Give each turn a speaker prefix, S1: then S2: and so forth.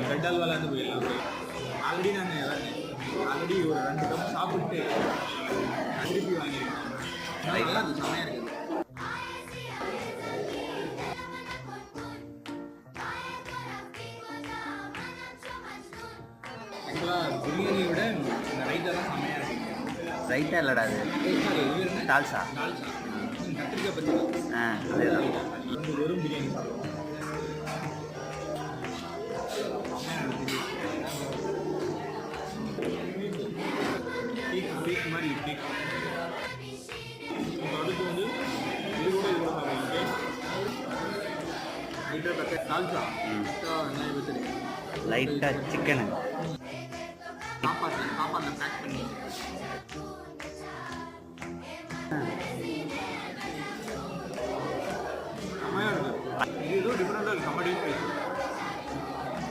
S1: Bread halwa விளாண்டு போயிடலாம். Already நாங்கள் ஆல்ரெடி ஒரு 2 கப் சாப்பிட்டு திருப்பி வாங்கியிருக்கோம். நல்லா அது செம்மையாக இருக்குது. ஆக்சுவலாக பிரியாணியோட இந்த ரைத்தா தான் செம்மையாக இருக்குது.
S2: ரைட்டா இல்லைடா அது டால்சா.
S1: டால்சா கத்திரிக்காய் பற்றி
S2: அதேதான்.
S1: வெறும் பிரியாணி சாப்பிடுவோம். கேக் மாதிரி கேக். இப்போ அடுத்து வந்து இது கூட சாப்பிடுவீங்க. லைட்டாக தக்க டால்சா
S2: லைட்டாக சிக்கனு
S1: சாப்பாட்டில் பேக் பண்ணி செம்மையாக இருக்குது. இது ஏதோ டிஃப்ரெண்ட்டாக இருக்குது. செம்ம டேஸ்ட்.